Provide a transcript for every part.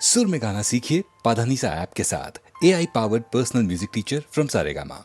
सुर में गाना सीखिए पाधानीसा ऐप के साथ। AI powered personal music teacher from Saregama.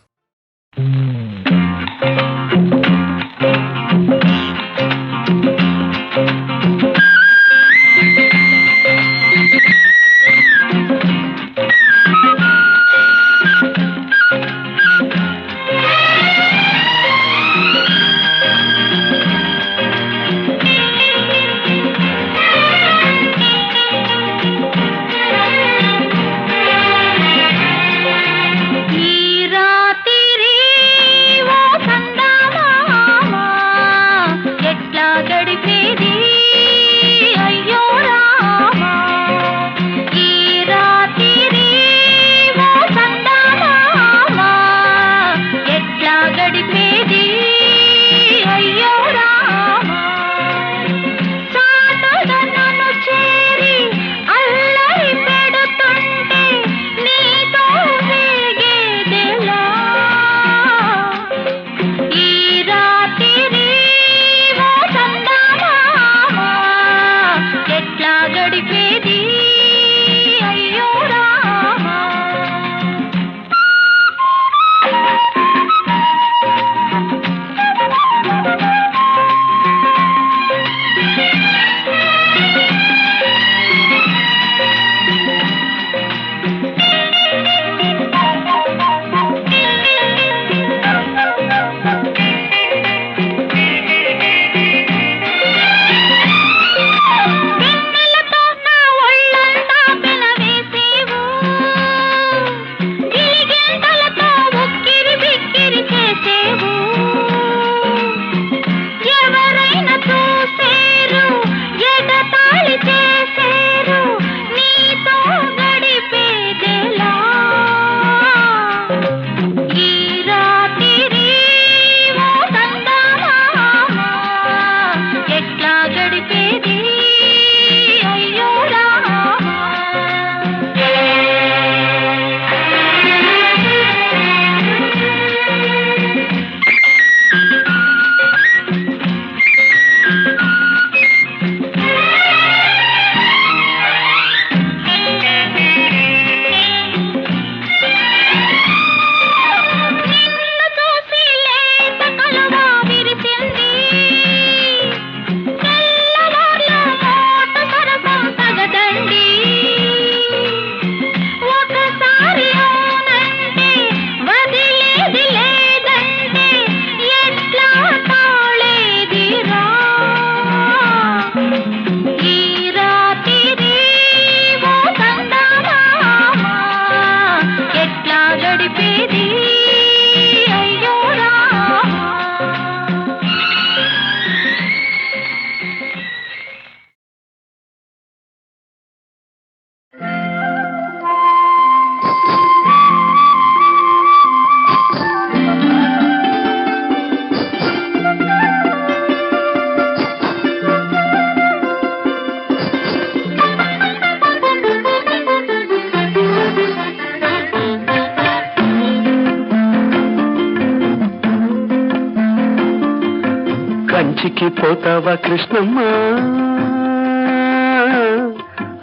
కంచికి పోతావా కృష్ణమ్మ,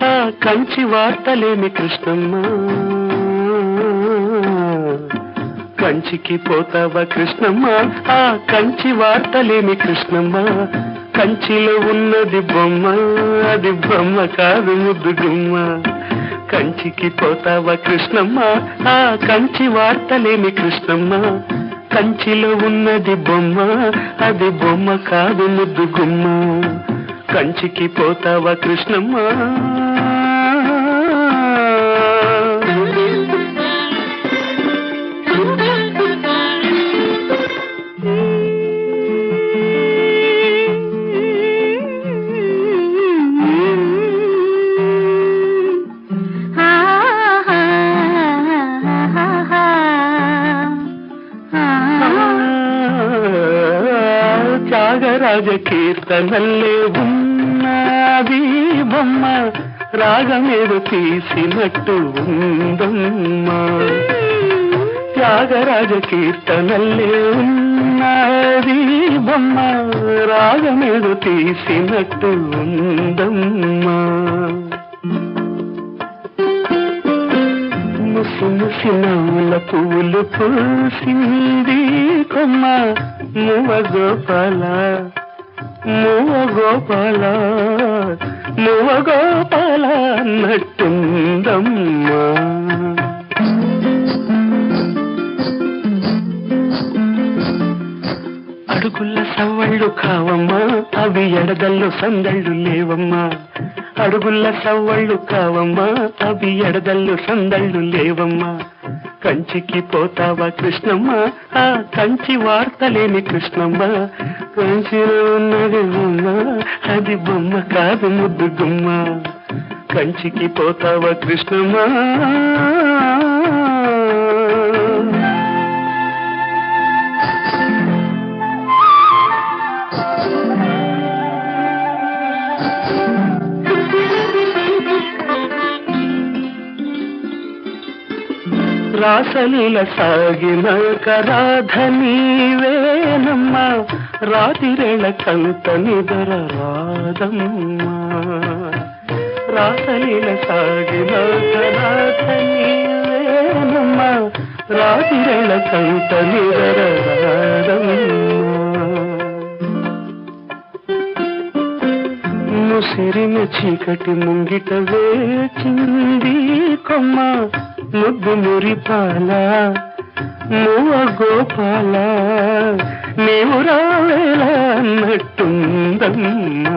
ఆ కంచి వార్తలేమి కృష్ణమ్మ. కంచికి పోతావా కృష్ణమ్మ, ఆ కంచి వార్తలేమి కృష్ణమ్మ. కంచిలో ఉన్నది బొమ్మ, అది బొమ్మ కాదు ముద్దు గుమ్మ. కంచికి పోతావా కృష్ణమ్మ, ఆ కంచి వార్తలేమి కృష్ణమ్మ. కంచిలో ఉన్నది బొమ్మ, అది బొమ్మ కాదు ముద్దు గుమ్మ. కంచికి పోతావా కృష్ణమ్మ. త్యాగరాజ కీర్తనల్లే ఉన్నది బొమ్మ, రాగమేదో తీసినట్టు ఉందమ్మా. త్యాగరాజ కీర్తనల్లే ఉన్నది బొమ్మ, రాగమేదో తీసినట్టు ఉందమ్మా. ముసి నవ్వుల పువ్వులు పూసింది కొమ్మ మువ గోపాల మువ గోపాల మువ గోపాల అన్నట్టుందమ్మా. అడుగుల సవ్వళ్ళు కావమ్మా అవి ఎడదల్లో సందళ్ళు లేవమ్మా. అడుగుల సవ్వళ్ళు కావమ్మా అవి ఎడదల్లో సందళ్ళు లేవమ్మా. కంచికి పోతావా కృష్ణమ్మ ఆ కంచి వార్తలేని కృష్ణమ్మ. కంచిలో ఉన్నది బొమ్మ అది బొమ్మ కాదు ముద్దు గుమ్మ. కంచికి పోతావా కృష్ణమ్మ. రాసలీల సాగిన కరాధ నీవేనమ్మా. రాతిరేళ కంత నిదర రాదమ్మా. రాసలీల సాగిన కరాధ నీవేనమ్మా. రాతిరేళ కంత నిదర రాదమ్మా. ముసిరిన చీకటి ముంగిట వేచింది కొమ్మ ముద్దు మురిపాల మువ్వ గోపాల నీవు రావేలా అన్నట్టుందమ్మా.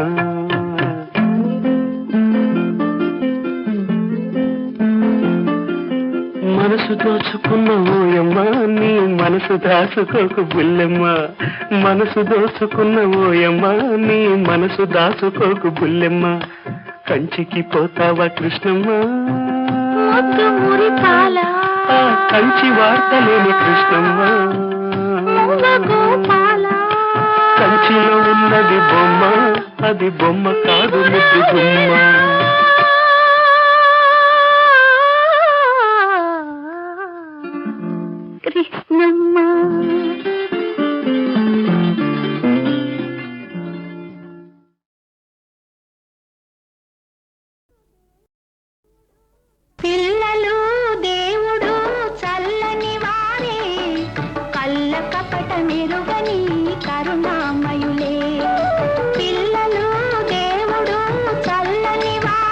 మనసు దోచుకున్న ఓయమ్మ నీ మనసు దాచుకోకు బుల్లెమ్మ. మనసు దోచుకున్న ఓయమ్మ నీ మనసు దాచుకోకు బుల్లెమ్మ. కంచికి పోతావా కృష్ణమ్మ. ఆ కంచి వార్తలేని కృష్ణమ్మ. కంచిలో ఉన్నది బొమ్మ అది బొమ్మ కాదు ముద్దు గుమ్మ. కృష్ణమ్మ పిల్లలు దేవుడు చల్లని వారే కళ్ళ కపట మెరుగని కరుణామయులే. పిల్లలు దేవుడు చల్లని వారే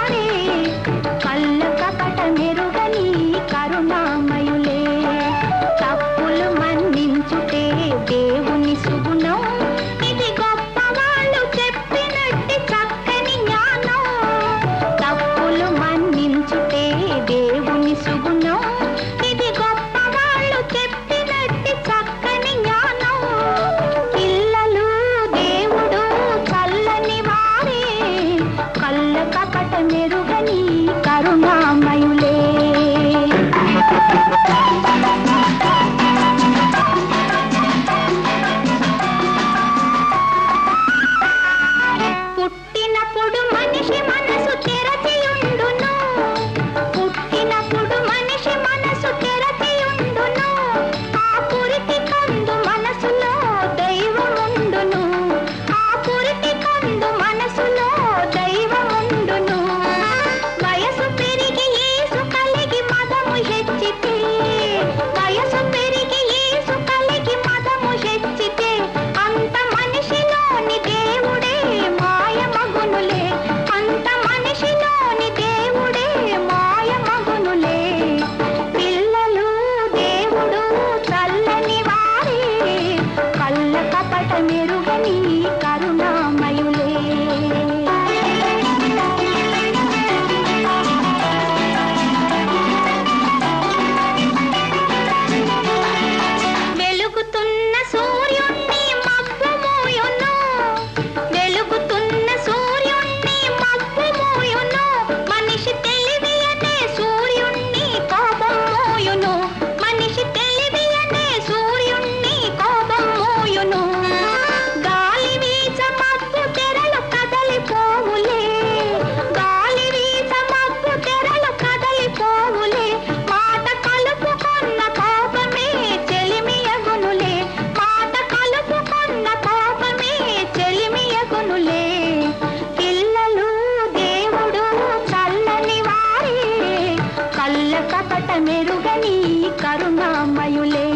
కరుణామయులే.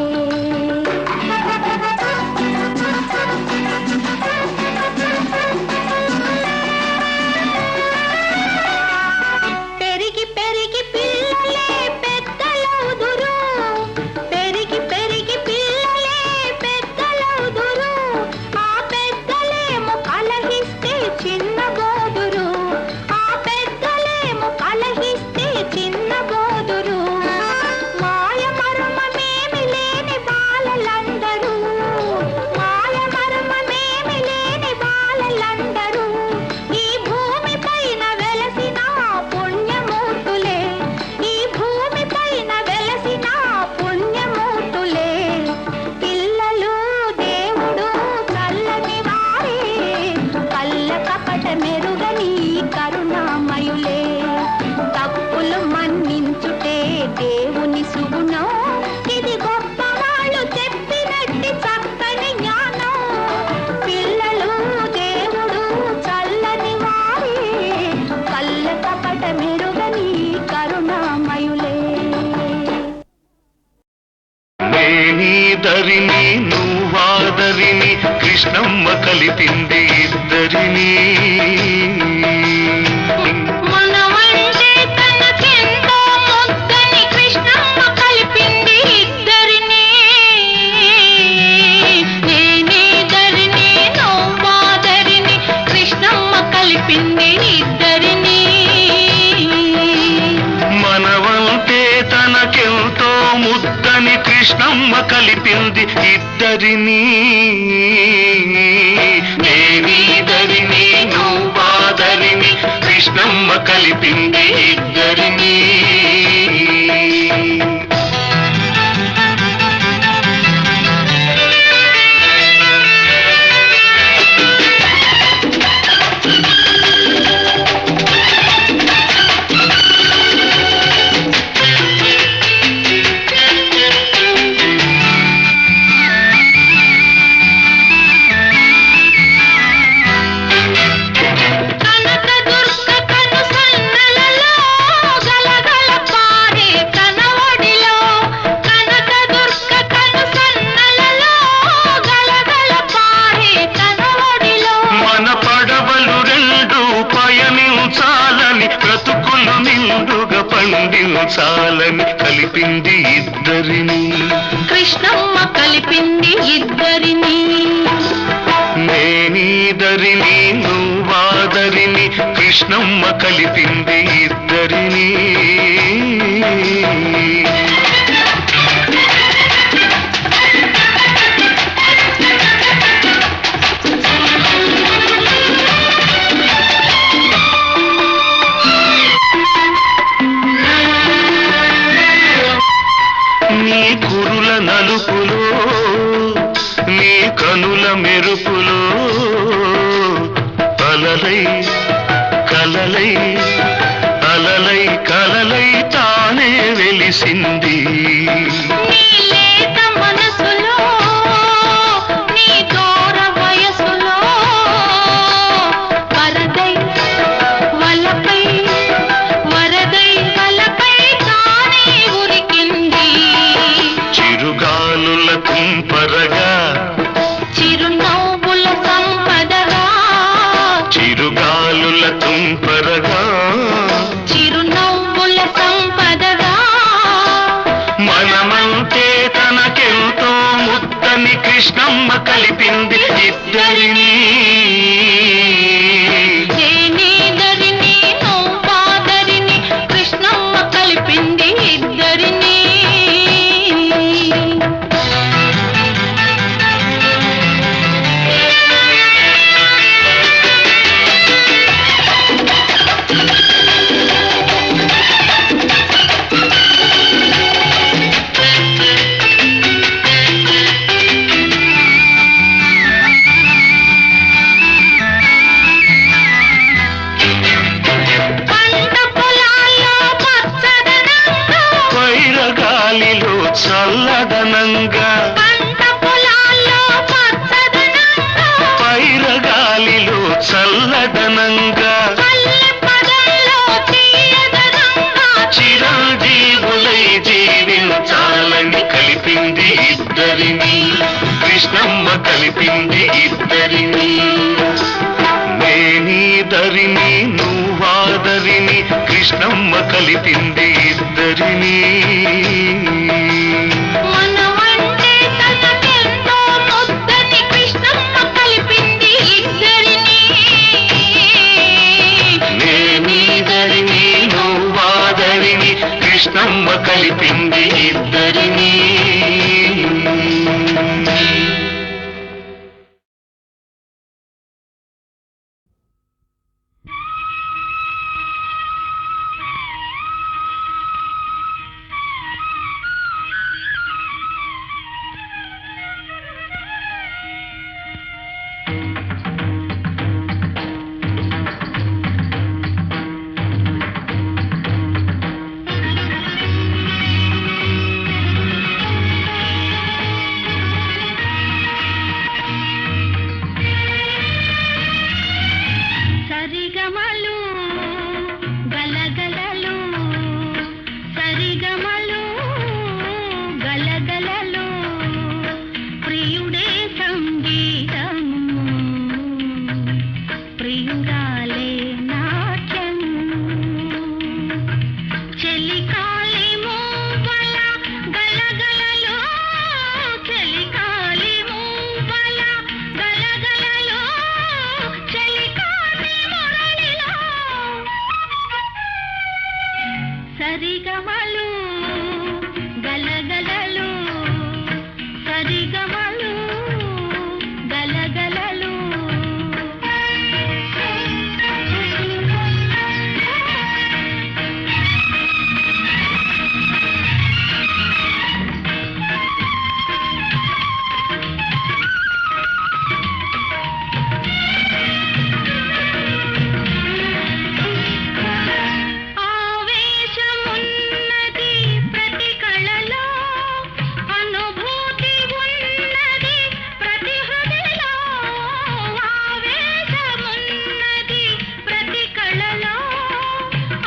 పెరిగి పెరిగి పిల్లలే పెద్దలవుదురు, పెరిగి పెరిగి పిల్లలే పెద్దలవుదురు, ఆ పెద్దలేమో కలహిస్తే చిన్నబోదురు, ఆ పెద్దలేమో కలహిస్తే చిన్నబోదురు. మాయ మర్మమేమి లేని బాలలందరూ, మాయ మర్మమేమి లేని బాలలందరూ ఈ భూమి పైన వెలసిన పుణ్యమూర్తులే, ఈ భూమి పైన వెలసిన పుణ్యమూర్తులే. పిల్లలు దేవుడు చల్లని వారే, కళ్ళ కపట మెరుగని కరుణామయులే. తప్పులు మన్నించుటే దేవుని సుగుణం, ఇది గొప్పవాళ్ళు చెప్పినట్టి చక్కని జ్ఞానం. పిల్లలు దేవుడు చల్లని వారే, కళ్ళ కపట మెరుగని కరుణామయులే. నేనీదరిని నువ్వాదరిని కృష్ణమ్మ కలిపింది ఇద్దరిని. మనమంటే తనకెంతో ముద్దని కృష్ణమ్మ కలిపింది ఇద్దరిని. నేనేదరిని నువ్వాదరిని కృష్ణమ్మ కలిపింది ఇద్దరిని. మనవంటే తనకెంతో ముద్దని కృష్ణమ్మ కలిపింది ఇద్దరిని. నేనీదరిని నువ్వాదరిని కృష్ణమ్మ కలిపింది ఇద్దరిని. కనకదుర్గ కను సన్నలలో గలగల పారే తన ఒడిలో, కనకదుర్గ కను సన్నలలో గలగల పారే తన ఒడిలో. మన పడవలు రెండు పయనించాలని బ్రతుకులు నిండుగా పండించాలని కలిపింది ఇద్దరిని. కృష్ణమ్మ కలిపింది ఇద్దరిని. నేనీదరిని నువ్వాదరిని కృష్ణమ్మ కలిపింది ఇద్దరిని. నీ కురుల నలుపులో, నీ కనుల మెరుపులో అలలై కలలై, అలలై కలలై తానే వెలిసింది. నీ లేత మనసులో, నీ దూర వయసులో వరదై వలపై, వరదై వలపై తానే ఉరికింది. చిరుగాలుల తుంపరగా, చిరునవ్వుల సంపదగా, చిరుగాలుల తుంపరగా, చిరునవ్వుల సంపదగా. మనమంటే ఇద్దరిని కృష్ణమ్మ కలిపింది ఇద్దరిని నేనీదరిని నువ్వాదరిని కృష్ణమ్మ కలిపింది ఇద్దరిని మనమంటే తనకెంతో ముద్దని కృష్ణమ్మ కలిపింది ఇద్దరిని నేనీదరిని నువ్వాదరిని కృష్ణమ్మ కలిపింది ఇద్దరిని సరిగమలు గలగలలు సరిగమలు గలగలలు ప్రియుడే సంగీతము ప్రియురాలే నాట్యం చెలికాలి మూవల గలగలలో చెలికాలి మూవల గలగలలో చెలికాలి మురళిలో సరిగమలు గలగలలు సరిగమలు గలగలలు ఆవేశమున్నది ప్రతి కళలో అనుభూతి ఉన్నది ప్రతి హృదయలో ఆవేశమున్నది ప్రతి కళలో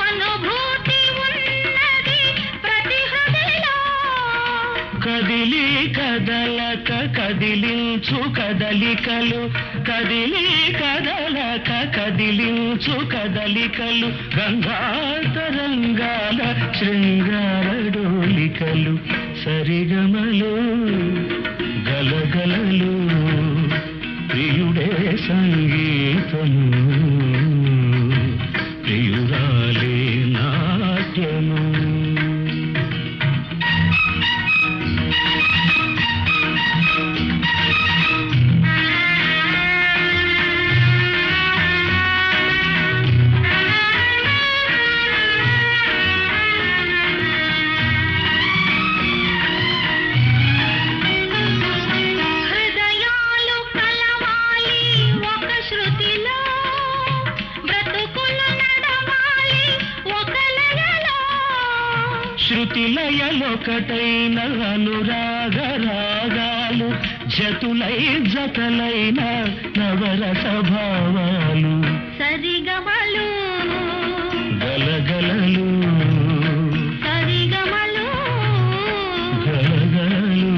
అనుభూతి ఉన్నది ప్రతి హృదయలో కదిలి కదలక కదిలించు కదలికలు కదిలి కదలక కదిలించు కదలికలు గంగాతరంగాల శృంగారడోలికలు సరిగమలు గలగలలు ప్రియుడే సంగీతము ప్రియురాలే నాట్యము హృదయాలు కలవాలి ఒక శృతిలో బ్రతుకులు నడవాలి ఒక లయలో శృతి లయలొకటైన అనురాగ రాగాలు జతులై జతలైన నవరస భావాలు సరిగమలు గలగలలు సరిగమలు గలగలలు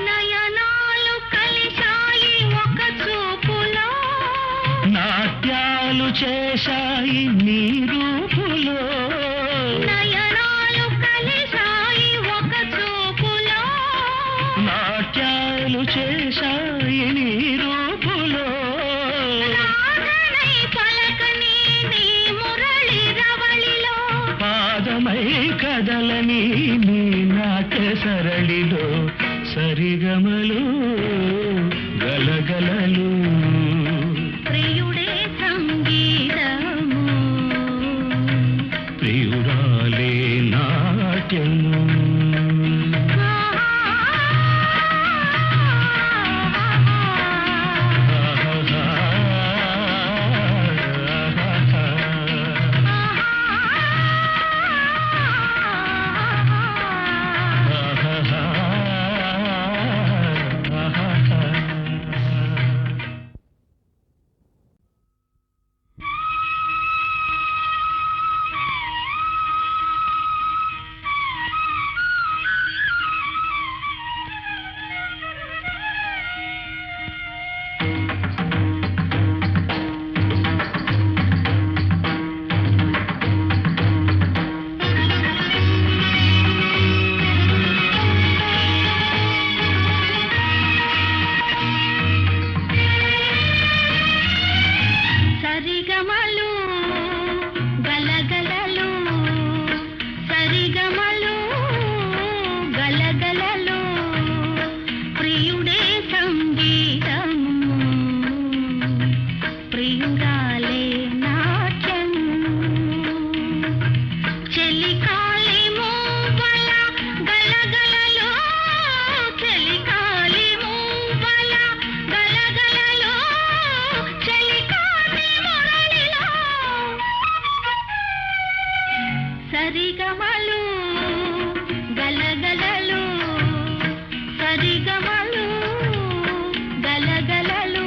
నయనాలు కలిశాయి ఒక చూపులో నాట్యాలు చేశాయి నీ రూపులో నయనాలు కలిశాయి ఒక చూపులో నాట్యాలు చేశాయి నీ రూపులో రాగనై పలకని నీ మురళి రవళిలో పాదమై కదలని నీ నాట్య సరళిలో సరిగమలు గలగలలు ప్రియుడే సంగీతము ప్రియురాలే నాట్యము సరిగమలు గలగలలు సరిగమలు గలగలలు ప్రియుడే సంగీతము ప్రియురాలే నాట్యం చెలికాలి మూవల గలగలలో చెలికాలి మూవల గలగలలో చెలికాలి మురళిలో సరిగమలు గలగలలు సరిగమలు గలగలలు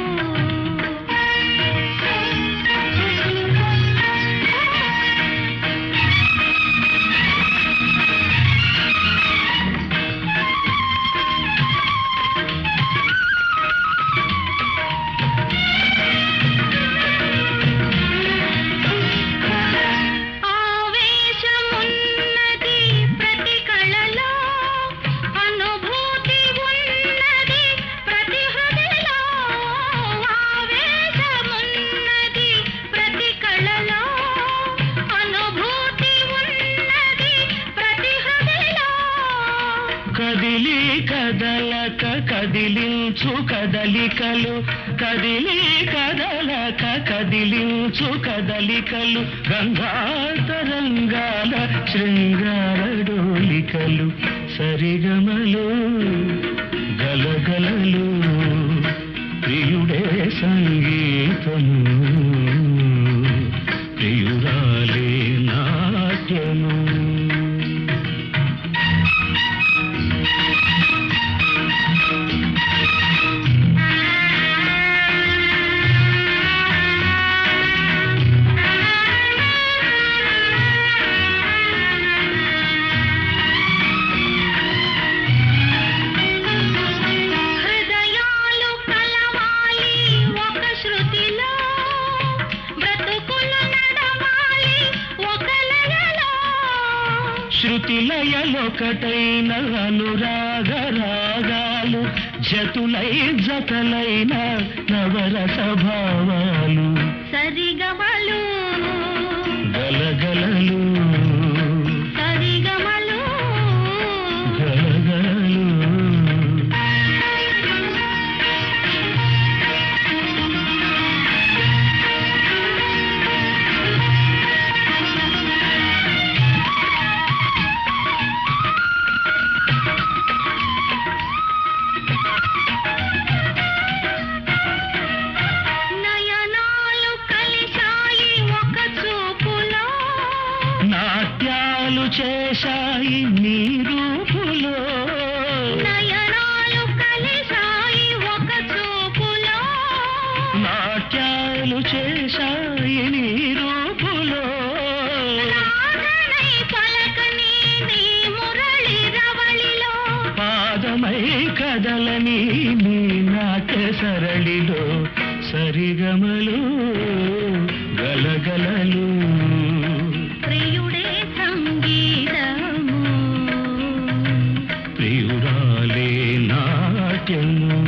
ఆవేశమున్నది ప్రతి కళలో అనుభూతి ఉన్నది ప్రతి హృదయలో ఆవేశమున్నది ప్రతి కళలో అనుభూతి ఉన్నది ప్రతి హృదయలో కదిలి కదలక కదిలించు కదలికలు కదిలి కదలక కదిలించు కదలికలు గంగాతరంగాల శృంగార డోలికలు సరిగమలు గలగలలు ప్రియుడే సంగీతము ప్రియురాలే నాట్యము హృదయాలు కలవాలి ఒక శృతిలో బ్రతుకులు నడవాలి ఒక లయలో శృతిలయలొకటైన అనురాగ రాగాలు జతులై జతలైన నవరస భావాలు సరిగమలు గలగలలు సరిగమలు గలగలలు నయనాలు కలిశాయి ఒక చూపులో నాట్యాలు చేశాయి నీ రూపులో నయనాలు కలిశాయి ఒక చూపులో నాట్యాలు చేశాయి నీ రూపులో రాగణై పలకని నీ మురళి రవళిలో పాదమై కదలని నీ నాట్య సరళిలో సరిగమలు గలగలలు ప్రియుడే సంగీతము ప్రియురాలే నాట్యము